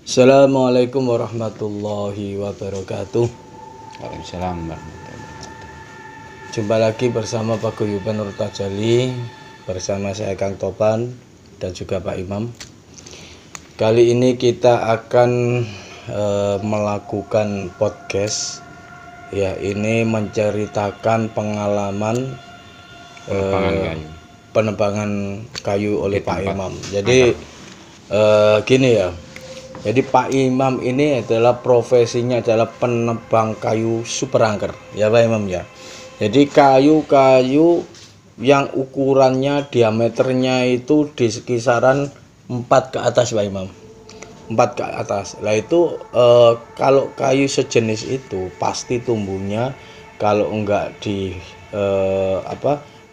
Assalamualaikum warahmatullahi wabarakatuh. Waalaikumsalam warahmatullahi wabarakatuh. Jumpa lagi bersama Paguyuban Nur Tajali, bersama saya Kang Topan dan juga Pak Imam. Kali ini kita akan melakukan podcast. Ya, ini menceritakan pengalaman penebangan kayu oleh Pak Imam. Jadi gini ya. Jadi Pak Imam ini adalah profesinya adalah penebang kayu super angker, ya Pak Imam ya. Jadi kayu-kayu yang ukurannya diameternya itu di kisaran 4 ke atas Pak Imam. 4 ke atas. Lah itu kalau kayu sejenis itu pasti tumbuhnya kalau enggak di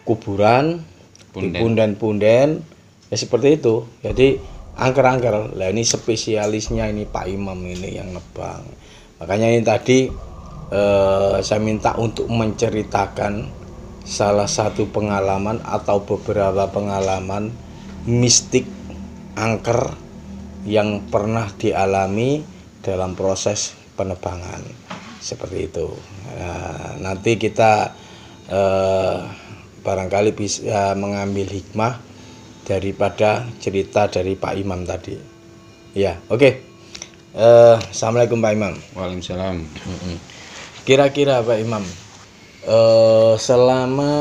kuburan, di punden-punden ya seperti itu. Jadi angker-angker. Lah ini spesialisnya ini Pak Imam ini yang nebang. Makanya ini tadi saya minta untuk menceritakan salah satu pengalaman atau beberapa pengalaman mistik angker yang pernah dialami dalam proses penebangan seperti itu. Nah, nanti kita barangkali bisa mengambil hikmah daripada cerita dari Pak Imam tadi. Ya, oke. Assalamualaikum Pak Imam. Waalaikumsalam. Kira-kira Pak Imam, selama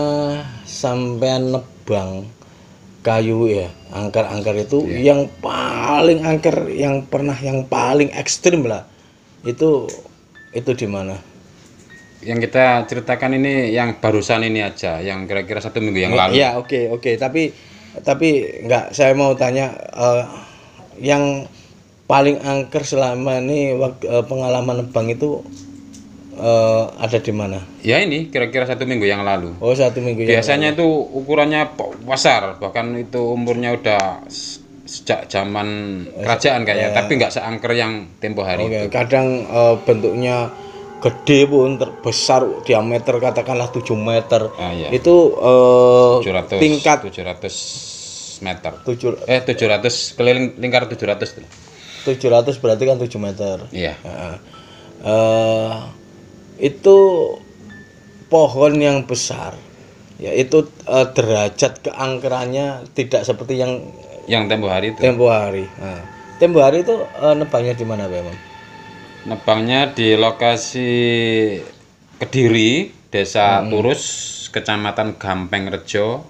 sampean nebang kayu ya, angker-angker itu yang paling angker yang paling ekstrim lah. Itu di mana? Yang kita ceritakan ini yang barusan ini aja, yang kira-kira 1 minggu yang lalu. Iya, oke. Tapi enggak, saya mau tanya yang paling angker selama ini pengalaman nebang itu ada di mana? Ya ini kira-kira 1 minggu yang lalu. Oh, 1 minggu yang Biasanya itu ukurannya besar, bahkan itu umurnya udah sejak zaman kerajaan kayaknya, tapi nggak seangker yang tempo hari itu. Kadang bentuknya gede pun, terbesar diameter katakanlah 7 meter. Iya. Itu 700, tingkat 700 meter. 700 keliling lingkar 700 tuh. 700 berarti kan 7 meter. Iya. Itu pohon yang besar. Ya itu derajat keangkerannya tidak seperti yang tempo hari itu. Tempo hari itu nebangnya di mana, Pak Imam? Nebangnya di lokasi Kediri, Desa Turus, Kecamatan Gampeng Rejo,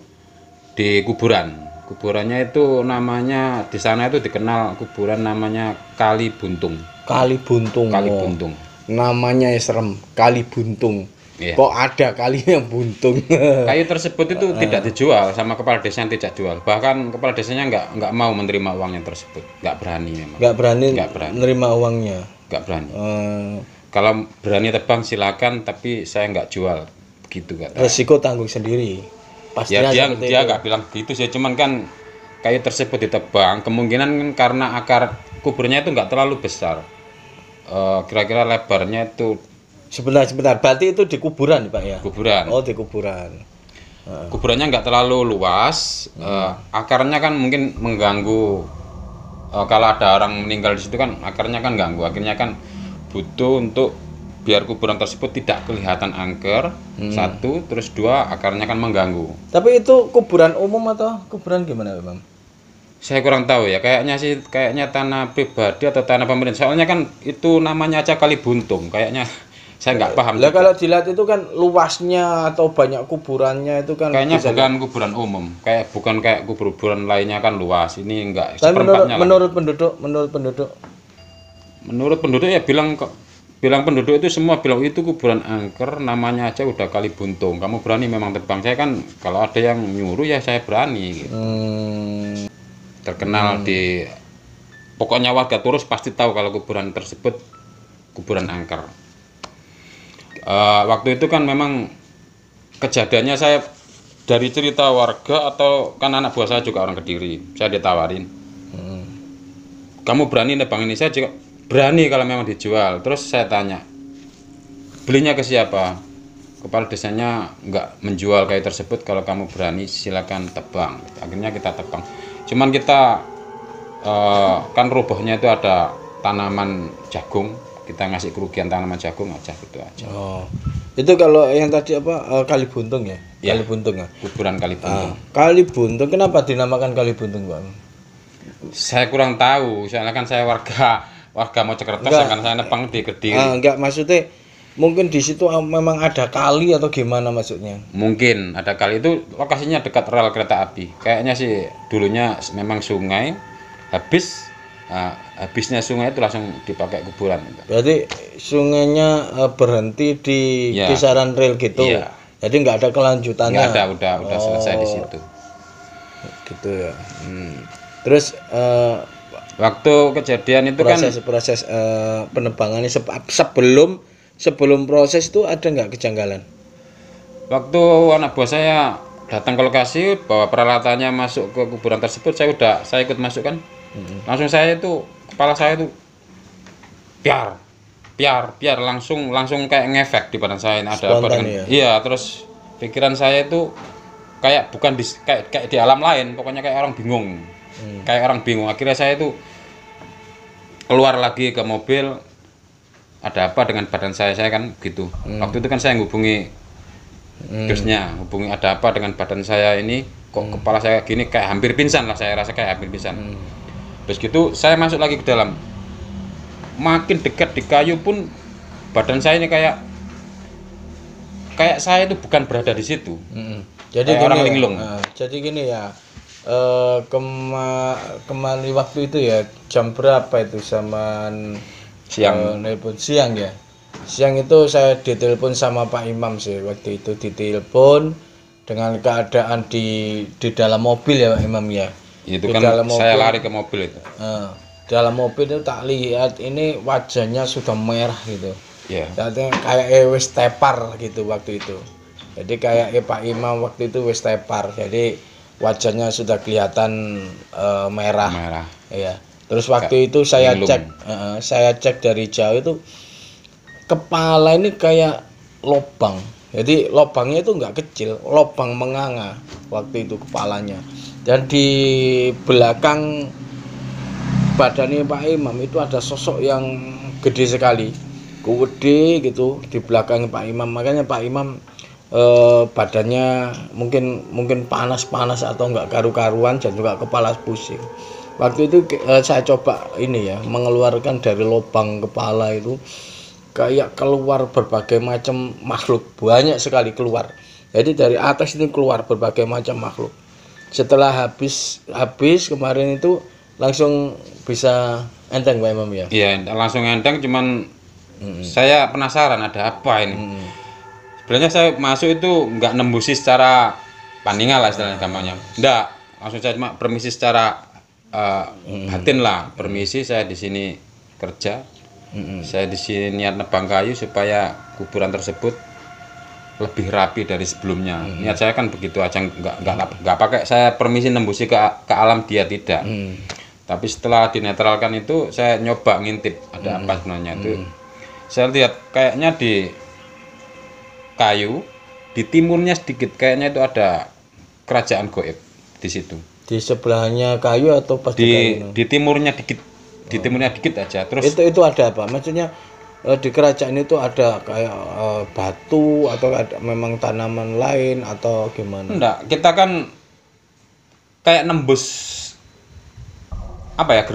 di kuburan. Kuburannya itu namanya di sana itu dikenal kuburan namanya Kali Buntung. Kali Buntung. Namanya serem, Kali Buntung. Iya. Kok ada kali yang buntung? Kayu tersebut itu tidak dijual sama kepala desa, yang tidak jual. Bahkan kepala desanya nggak mau menerima uangnya tersebut, nggak berani memang. Nggak berani menerima uangnya. Nggak berani. Kalau berani tebang silakan, tapi saya nggak jual, gitu kata. Resiko tanggung sendiri. Pastinya ya dia nggak bilang gitu sih, cuman kan kayu tersebut ditebang, kemungkinan kan karena akar kuburnya itu nggak terlalu besar. Kira-kira lebarnya itu. Sebentar. Berarti itu di kuburan, Pak ya? Kuburan. Oh, di kuburan. Kuburannya nggak terlalu luas. Akarnya kan mungkin mengganggu. Kalau ada orang meninggal di situ kan akarnya kan ganggu. Akhirnya kan butuh untuk biar kuburan tersebut tidak kelihatan angker. 1, terus 2 akarnya kan mengganggu. Tapi itu kuburan umum atau kuburan gimana, Bang? Saya kurang tahu ya. Kayaknya tanah pribadi atau tanah pemerintah. Soalnya kan itu namanya aja Kali Buntung. Kayaknya saya nggak paham. Lah kalau dilihat itu kan luasnya atau banyak kuburannya itu kan kayaknya bukan kuburan umum, bukan kayak kuburan lainnya kan luas. Ini enggak seperempatnya. Menurut penduduk ya bilang penduduk itu semua bilang itu kuburan angker, namanya aja udah Kali Buntung. Kamu berani memang tebang. Saya kan kalau ada yang nyuruh ya saya berani gitu. Terkenal di pokoknya warga Turus pasti tahu kalau kuburan tersebut kuburan angker. Waktu itu kan memang kejadiannya saya dari cerita warga atau kan anak buah saya juga orang Kediri, saya ditawarin, kamu berani nebang ini? Saya juga berani kalau memang dijual. Terus saya tanya, belinya ke siapa? Kepala desanya nggak menjual kayu tersebut, kalau kamu berani silakan tebang. Akhirnya kita tebang. Cuman kita kan robohnya itu ada tanaman jagung, kita ngasih kerugian tanaman jagung aja gitu aja. Oh. Itu kalau yang tadi apa kali buntung ya? Ya. Kali buntung ya. Kuburan kali buntung. Kali buntung kenapa dinamakan kali buntung, Bang? Saya kurang tahu, soalnya kan saya warga Mojokerto, kan saya nepang di Kediri. Enggak, maksudnya mungkin di situ memang ada kali atau gimana maksudnya? Mungkin ada kali, itu lokasinya dekat rel kereta api. Kayaknya sih dulunya memang sungai, habisnya sungai itu langsung dipakai kuburan. Berarti sungainya berhenti di kisaran rel gitu. Iya. Jadi nggak ada kelanjutannya. Nggak ada, udah selesai di situ. Gitu ya. Terus waktu kejadian itu proses penebangan ini sebelum proses itu ada nggak kejanggalan? Waktu anak buah saya datang ke lokasi bawa peralatannya masuk ke kuburan tersebut, saya ikut masuk kan. Langsung kepala saya itu piar langsung kayak ngefek di badan saya. Ada apa dengan iya, terus pikiran saya itu kayak bukan kayak di alam lain, pokoknya kayak orang bingung. Akhirnya saya itu keluar lagi ke mobil, ada apa dengan badan saya kan gitu. Waktu itu kan saya hubungi ada apa dengan badan saya ini, kok kepala saya gini, kayak hampir pingsan lah, saya rasa kayak hampir pingsan. Terus gitu saya masuk lagi ke dalam, makin dekat di kayu pun badan saya ini kayak saya itu bukan berada di situ. Jadi kayak orang linglung. Jadi gini ya, kembali waktu itu ya, jam berapa itu, zaman siang. Siang ya. Siang itu saya ditelepon sama Pak Imam sih, waktu itu ditelepon dengan keadaan di dalam mobil ya Pak Imam ya. Itu kan saya lari ke mobil itu. Dalam mobil itu tak lihat ini wajahnya sudah merah gitu. Iya. Yeah. Kayak wis tepar gitu waktu itu. Jadi kayak Pak Imam waktu itu wis tepar. Jadi wajahnya sudah kelihatan merah. Iya. Terus waktu itu saya cek dari jauh itu kepala ini kayak lobang. Jadi lobangnya itu enggak kecil, lobang menganga waktu itu kepalanya. Dan di belakang badannya Pak Imam itu ada sosok yang gede sekali, gede gitu di belakang Pak Imam. Makanya Pak Imam badannya mungkin panas atau enggak karu-karuan dan juga kepala pusing. Waktu itu saya coba ini ya, mengeluarkan dari lubang kepala itu kayak keluar berbagai macam makhluk, banyak sekali keluar. Jadi dari atas itu keluar berbagai macam makhluk. Setelah habis kemarin itu langsung bisa enteng Pak Imam ya? Iya, langsung enteng, cuman saya penasaran ada apa ini. Sebenarnya saya masuk itu nggak nembusi secara pandingan lah istilahnya gampangnya. Nggak, langsung saya cuma permisi secara batin lah. Permisi, saya di sini kerja. Saya di sini niat nebang kayu supaya kuburan tersebut lebih rapi dari sebelumnya. Niat saya kan begitu aja, nggak pakai saya permisi nembusi ke alam dia, tidak. Tapi setelah dinetralkan itu saya nyoba ngintip ada apa sebenarnya itu. Saya lihat kayaknya di kayu di timurnya sedikit kayaknya itu ada kerajaan goib di situ. Di sebelahnya kayu atau pas di timurnya dikit, di timurnya dikit aja. Terus itu ada apa? Maksudnya di kerajaan itu ada kayak batu atau ada memang tanaman lain atau gimana? Enggak, kita kan kayak nembus apa ya,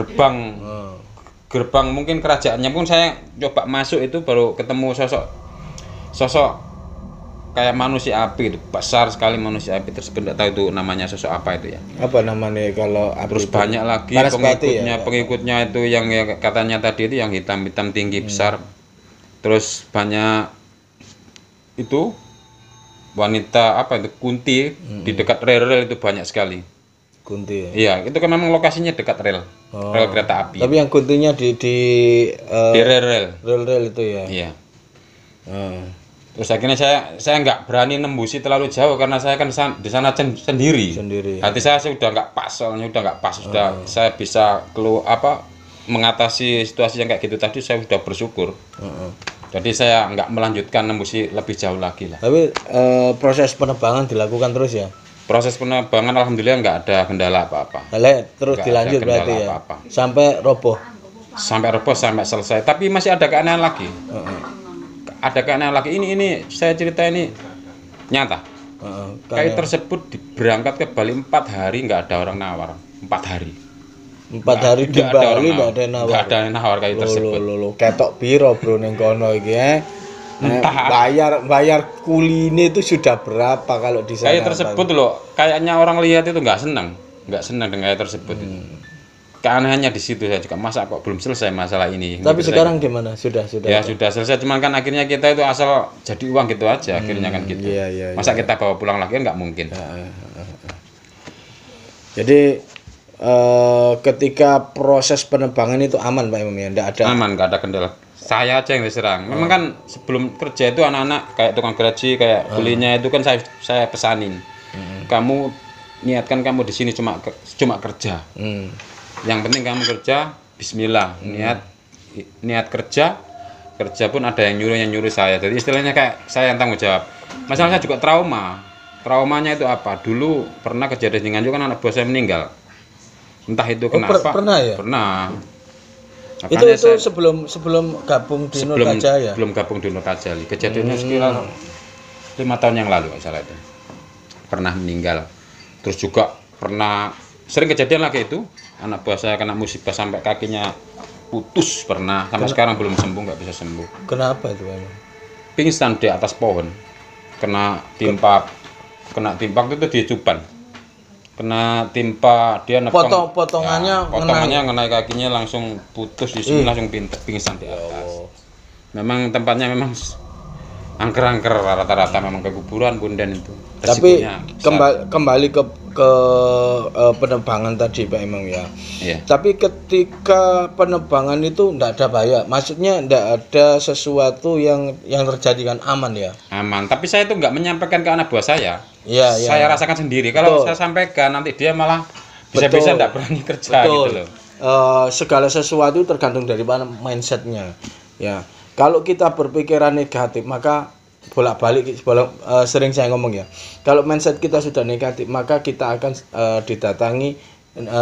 gerbang mungkin kerajaannya pun saya coba masuk itu baru ketemu sosok kayak manusia api itu, besar sekali manusia api tersebut, enggak tahu itu namanya sosok apa itu ya. Apa namanya kalau api? Terus itu banyak lagi pengikutnya itu yang katanya tadi itu yang hitam-hitam tinggi besar. Terus banyak itu wanita apa itu kunti di dekat rel itu banyak sekali. Kunti ya? Iya, itu kan memang lokasinya dekat rel kereta api. Tapi yang kuntinya di rel itu ya? Iya. Terus akhirnya saya nggak berani nembusi terlalu jauh karena saya kan di sana sendiri. Hati saya sudah nggak pas, soalnya udah nggak pas. Sudah saya bisa mengatasi situasi yang kayak gitu tadi, saya sudah bersyukur. Jadi saya nggak melanjutkan nembusi lebih jauh lagi lah. Tapi proses penebangan dilakukan terus ya? Proses penebangan alhamdulillah nggak ada kendala apa-apa. Terus nggak dilanjut berarti ya? Apa-apa. Sampai roboh? sampai rebus sampai selesai. Tapi masih ada keanehan lagi. Ada keanehan lagi. Ini saya cerita ini nyata. Kayu tersebut berangkat ke Bali 4 hari nggak ada orang nawar. 4 hari. 4 hari di Bali nggak ada nawar. Nggak ada yang nawar kayu tersebut. Ketok piro bro ning kono iki bayar kuline itu sudah berapa kalau di sana? Kayu tersebut loh, kayaknya orang lihat itu nggak senang dengan kayu tersebut. Keanehannya di situ saya juga, masa kok belum selesai masalah ini. Tapi gitu sekarang gimana? Sudah. Ya sudah selesai, cuman kan akhirnya kita itu asal jadi uang gitu aja, akhirnya kan gitu. Masa kita bawa pulang lagi kan nggak mungkin. Jadi ketika proses penebangan itu aman Pak Imam ya, nggak ada? Aman, nggak ada kendala. Saya aja yang diserang. Memang kan sebelum kerja itu anak-anak kayak tukang geraji, kayak kulinya itu kan saya pesanin. Kamu niatkan kamu di sini cuma kerja. Yang penting kamu kerja, Bismillah, niat kerja pun ada yang nyuruh saya. Jadi istilahnya kayak saya yang tanggung jawab. Masalah saya juga traumanya itu apa? Dulu pernah kejadian di Nganjuk kan anak buah saya meninggal, entah itu kenapa. Pernah ya? Pernah. Itu sebelum gabung di Nur Kajali ya? Belum gabung di Nur Kajali. Kejadiannya sekitar 5 tahun yang lalu salah itu. Pernah meninggal. Terus juga pernah sering kejadian lagi itu. Anak buah saya kena musibah sampai kakinya putus pernah. Sampai sekarang belum sembuh, nggak bisa sembuh. Kenapa itu emang? Pingsan di atas pohon. Kena timpa itu di Tuban. Kena timpa dia nepang. Potongannya ngenai kakinya langsung putus di sini langsung pingsan di atas. Memang tempatnya memang angker-angker rata-rata memang ke kuburan Punden itu. Tapi kembali ke penebangan tadi Pak Imam ya. Iya. Tapi ketika penebangan itu tidak ada bahaya. Maksudnya tidak ada sesuatu yang terjadi kan aman ya. Aman. Tapi saya itu nggak menyampaikan ke anak buah saya. Iya. Saya rasakan sendiri. Kalau saya sampaikan nanti dia malah bisa-bisa tidak berani kerja gitu loh. Segala sesuatu tergantung dari mana mindsetnya. Ya. Kalau kita berpikiran negatif maka bolak-balik sering saya ngomong ya. Kalau mindset kita sudah negatif, maka kita akan didatangi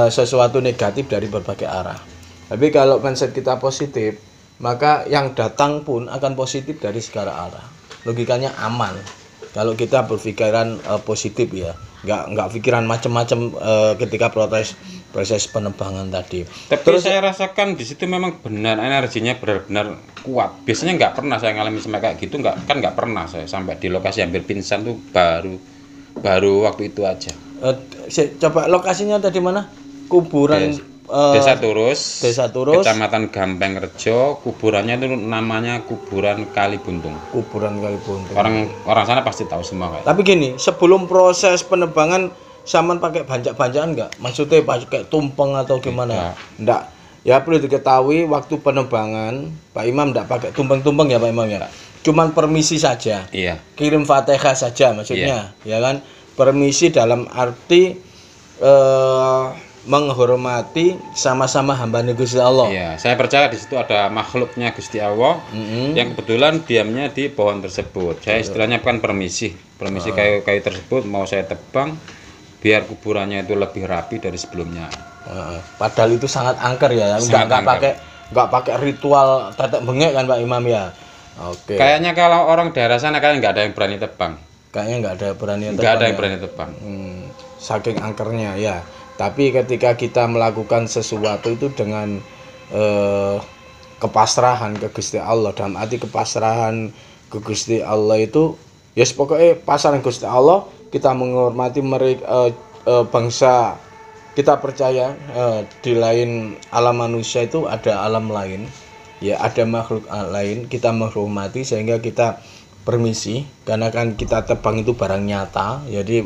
sesuatu negatif dari berbagai arah. Tapi kalau mindset kita positif, maka yang datang pun akan positif dari segala arah. Logikanya aman. Kalau kita berpikiran positif ya, nggak pikiran macam-macam ketika proses penebangan tadi. Tapi terus saya rasakan di situ memang benar energinya benar-benar kuat. Biasanya nggak pernah saya ngalami sampai kayak gitu, nggak pernah saya sampai di lokasi hampir pingsan tuh baru waktu itu aja. Coba lokasinya tadi mana? Kuburan Desa Turus, Kecamatan Gampeng Rejo. Kuburannya itu namanya kuburan Kalibuntung. Orang sana pasti tahu semua kayak. Tapi gini, sebelum proses penebangan Saman pakai banjak-banjakan enggak? Maksudnya pakai tumpeng atau gimana? Enggak. Ya perlu diketahui waktu penebangan Pak Imam enggak pakai tumpeng-tumpeng ya Pak Imam ya. Cuman permisi saja. Iya. Kirim Fatihah saja maksudnya, ya kan? Permisi dalam arti menghormati sama-sama hamba Gusti Allah. Iya, saya percaya di situ ada makhluknya Gusti Allah yang kebetulan diamnya di pohon tersebut. Saya istilahnya bukan permisi kayu tersebut mau saya tebang biar kuburannya itu lebih rapi dari sebelumnya. Padahal itu sangat angker ya, nggak pakai ritual tetek bengek kan Pak Imam ya. Oke. Kayaknya kalau orang daerah sana kayaknya nggak ada yang berani tebang. Kayaknya nggak ada yang berani tebang. Saking angkernya ya. Tapi ketika kita melakukan sesuatu itu dengan kepasrahan ke Gusti Allah, dalam arti kepasrahan ke Gusti Allah itu ya pokoknya pasaran Gusti Allah, kita menghormati mereka bangsa kita percaya di lain alam manusia itu ada alam lain ya, ada makhluk lain, kita menghormati sehingga kita permisi karena kan kita tebang itu barang nyata, jadi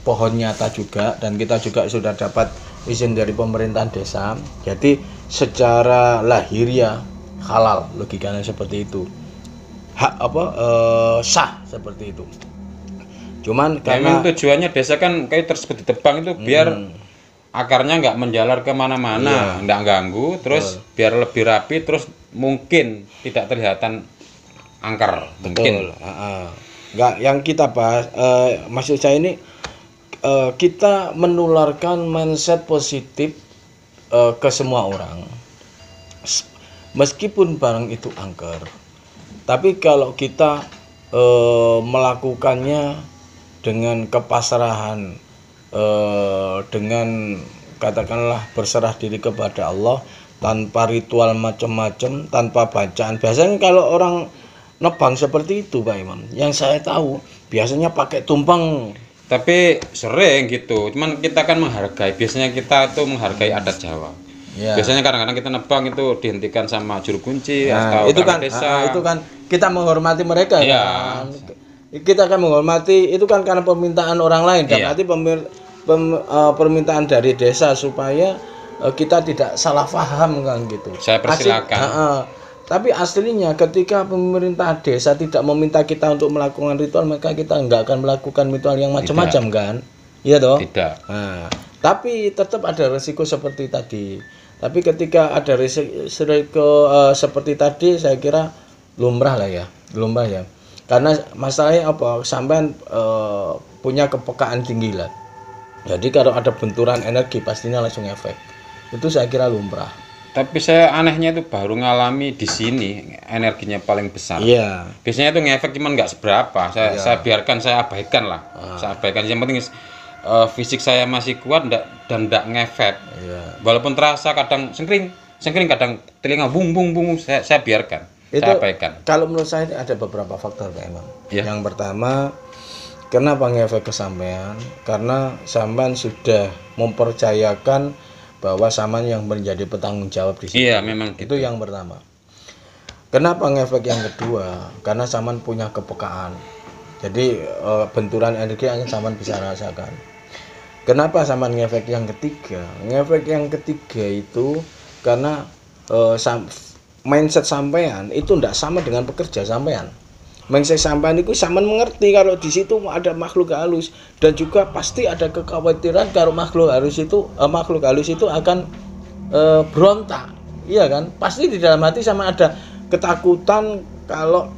pohon nyata juga, dan kita juga sudah dapat izin dari pemerintahan desa, jadi secara lahiriah halal, logikanya seperti itu, sah seperti itu. Cuman karena memang tujuannya desa kan kayak tersebut ditebang itu biar akarnya nggak menjalar kemana-mana, nggak ganggu, terus biar lebih rapi, terus mungkin tidak terlihatan angker. Mungkin. Nggak, yang kita bahas, maksud saya ini kita menularkan mindset positif ke semua orang. meskipun barang itu angker, tapi kalau kita melakukannya dengan kepasrahan, dengan katakanlah berserah diri kepada Allah, tanpa ritual macam-macam, tanpa bacaan. Biasanya kalau orang nebang seperti itu Pak Imam, yang saya tahu biasanya pakai tumpeng. Tapi sering gitu, cuman kita kan menghargai, biasanya kita tuh menghargai adat Jawa. Ya. Biasanya kadang-kadang kita nebang itu dihentikan sama juru kunci atau itu kan desa. Itu kan kita menghormati mereka ya. Kan. Kita akan menghormati itu kan karena permintaan orang lain, kan berarti permintaan dari desa supaya kita tidak salah paham kan gitu. Saya persilakan. Tapi aslinya ketika pemerintah desa tidak meminta kita untuk melakukan ritual, maka kita nggak akan melakukan ritual yang macam-macam kan? Iya toh? Tidak. Nah, tapi tetap ada resiko seperti tadi. Tapi ketika ada resiko seperti tadi, saya kira lumrah lah ya, lumrah ya. Karena masalahnya apa? Sampean punya kepekaan tinggi lah. Jadi kalau ada benturan energi pastinya langsung efek. Itu saya kira lumrah. Tapi saya anehnya itu baru ngalami di sini energinya paling besar. Iya. Biasanya itu ngefek cuman nggak seberapa. Saya biarkan, saya abaikan lah. Saya abaikan. Yang penting fisik saya masih kuat dan nggak ngefek. Iya. Walaupun terasa kadang sengkring kadang telinga bung saya biarkan. Saya abaikan. Kalau menurut saya ada beberapa faktor Pak Imam. Ya. Yang pertama, kenapa ngefek ke sampean? Karena sampean sudah mempercayakan bahwa sampean yang menjadi petanggung jawab di situ. Iya, memang itu yang pertama. Kenapa ngefek yang kedua? Karena sampean punya kepekaan. Jadi benturan energi yang sampean bisa rasakan. Kenapa sampean ngefek yang ketiga? Ngefek yang ketiga itu karena mindset sampean itu tidak sama dengan pekerja sampean. Mindset sampean itu sampean mengerti kalau di situ ada makhluk halus, dan juga pasti ada kekhawatiran kalau makhluk halus itu akan berontak. Iya kan? Pasti di dalam hati sama ada ketakutan kalau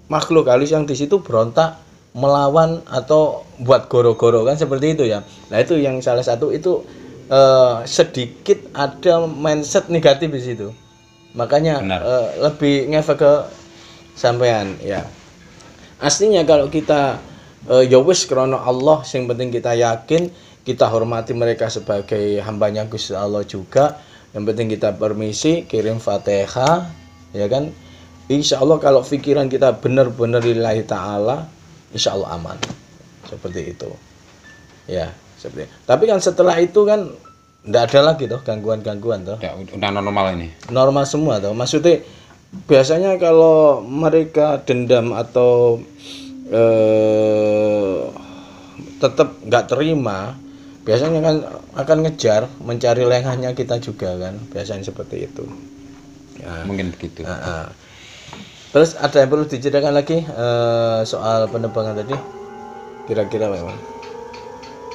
makhluk halus yang di situ berontak melawan atau buat goro-goro kan, seperti itu ya. Nah, itu yang salah satu itu sedikit ada mindset negatif di situ. Makanya lebih ngefek ke sampean ya. Aslinya kalau kita ya wis krana Allah, yang penting kita yakin, kita hormati mereka sebagai hambanya Gusti Allah juga. Yang penting kita permisi, kirim Fatihah, ya kan? Insya Allah kalau pikiran kita benar-benar lillahi ta'ala, insya Allah aman. Seperti itu. Ya, seperti. Tapi kan setelah itu kan enggak ada lagi toh gangguan-gangguan toh. Ya, udah normal ini. Normal semua toh. Maksudnya biasanya kalau mereka dendam atau tetap nggak terima, biasanya kan akan ngejar, mencari lengahnya kita juga kan, biasanya seperti itu. Ya. Mungkin begitu. Terus ada yang perlu diceritakan lagi soal penebangan tadi? Kira-kira memang?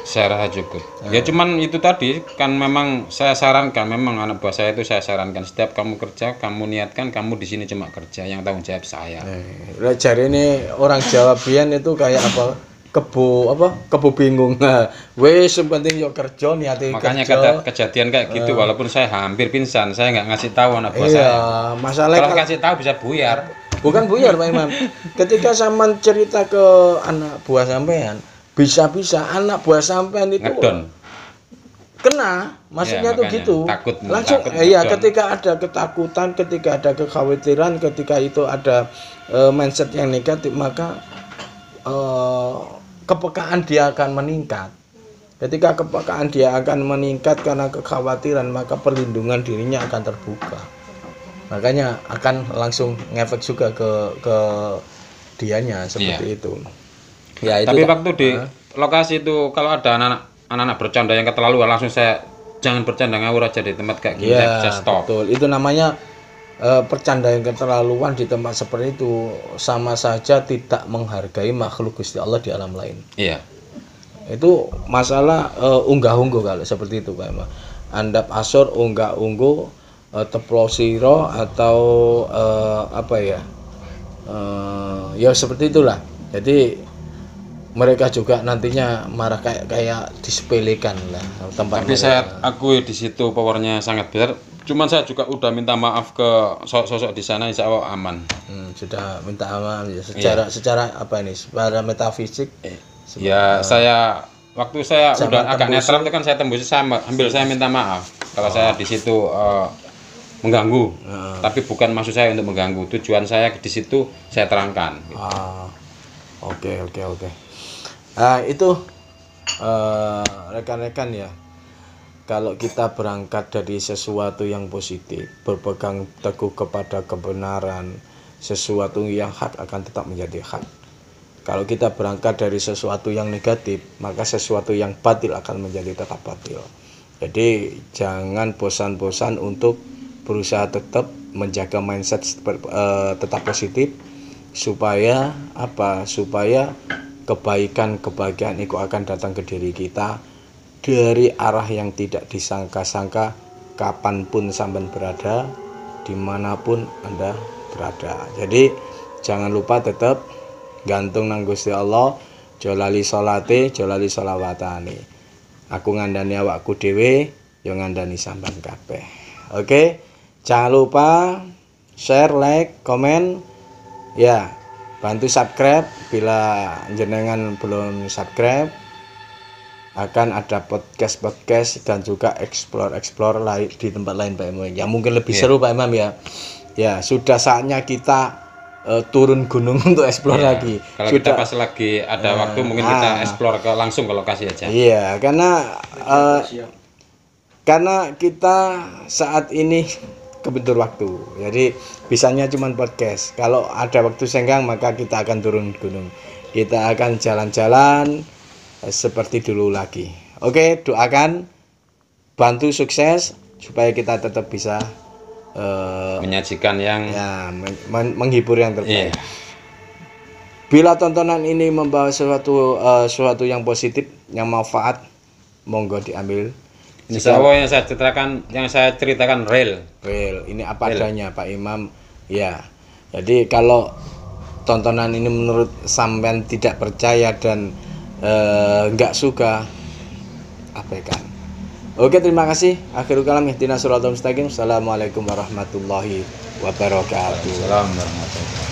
Saya rasa cukup. Ya cuman itu tadi kan, memang saya sarankan, memang anak buah saya itu saya sarankan, setiap kamu kerja, kamu niatkan kamu di sini cuma kerja, yang tanggung jawab saya. Cari ini orang Jawa Bian itu kayak apa? Kebo bingung. Nah, wes penting yo kerja, niate kerja. Makanya kata kejadian kayak gitu, walaupun saya hampir pingsan, saya nggak ngasih tahu anak buah saya. Masalahnya kalau kasih tahu bisa buyar. Bukan buyar Pak Imam. Ketika sampean cerita ke anak buah sampean, bisa-bisa anak buah sampean itu ngedon. Kena, maksudnya tuh gitu. Langsung ketika ada ketakutan, ketika ada kekhawatiran, ketika itu ada mindset yang negatif, maka kepekaan dia akan meningkat. Ketika kepekaan dia akan meningkat karena kekhawatiran, maka perlindungan dirinya akan terbuka. Makanya akan langsung ngefek juga ke dianya seperti itu. Ya, itu. Tapi waktu di lokasi itu kalau ada anak-anak bercanda yang keterlaluan, langsung saya jangan bercanda ngawur aja di tempat kayak gini, saya bisa stop. Betul. Itu namanya percanda yang keterlaluan di tempat seperti itu sama saja tidak menghargai makhluk Gusti Allah di alam lain. Iya. Itu masalah unggah-ungguh kalau seperti itu Pak Emang. Andap asor unggah-ungguh teplosiro atau ya seperti itulah. Jadi mereka juga nantinya marah kayak disepelekan lah tempat. Tapi saya akui di situ powernya sangat besar. Cuman saya juga udah minta maaf ke sosok-sosok di sana, insya Allah aman. Sudah minta maaf ya. Secara apa ini? Secara metafisik. Ya saya waktu saya udah agak netral itu kan saya tembus ambil saya minta maaf kalau saya di situ mengganggu. Tapi bukan maksud saya untuk mengganggu. Tujuan saya di situ saya terangkan. Gitu. Oke. Nah itu rekan-rekan ya. Kalau kita berangkat dari sesuatu yang positif, berpegang teguh kepada kebenaran, sesuatu yang hak akan tetap menjadi hak. Kalau kita berangkat dari sesuatu yang negatif, maka sesuatu yang batil akan menjadi tetap batil. Jadi jangan bosan-bosan untuk berusaha tetap menjaga mindset tetap positif supaya apa? Supaya kebahagiaan itu akan datang ke diri kita dari arah yang tidak disangka-sangka, kapanpun sampean berada, dimanapun Anda berada. Jadi jangan lupa tetap gantung nang Gusti Allah, jolali salate, jolali sholawatane. Aku ngandani awakku dhewe, yo ngandani sampean kabeh. Oke, jangan lupa share, like, komen, ya, bantu subscribe bila jenengan belum subscribe. Akan ada podcast dan juga explore lain di tempat lain Pak Imam. Ya mungkin lebih seru Pak Imam ya. Ya, sudah saatnya kita turun gunung untuk explore lagi. Kalau kita pas lagi ada waktu mungkin kita explore langsung ke lokasi aja. Iya, karena kita saat ini kebentur waktu. Jadi bisanya cuma podcast. Kalau ada waktu senggang maka kita akan turun gunung. Kita akan jalan-jalan seperti dulu lagi. Oke, doakan, bantu sukses supaya kita tetap bisa menyajikan yang menghibur yang terbaik. Bila tontonan ini membawa sesuatu yang positif, yang manfaat, monggo diambil. Insya Allah yang saya ceritakan real. Ini apa adanya Pak Imam. Ya, jadi kalau tontonan ini menurut sampean tidak percaya dan enggak suka, abaikan. Oke, terima kasih. Akhirul kalam, ihdinas shiratal mustaqim. Assalamualaikum warahmatullahi wabarakatuh. Assalamualaikum warahmatullahi wabarakatuh.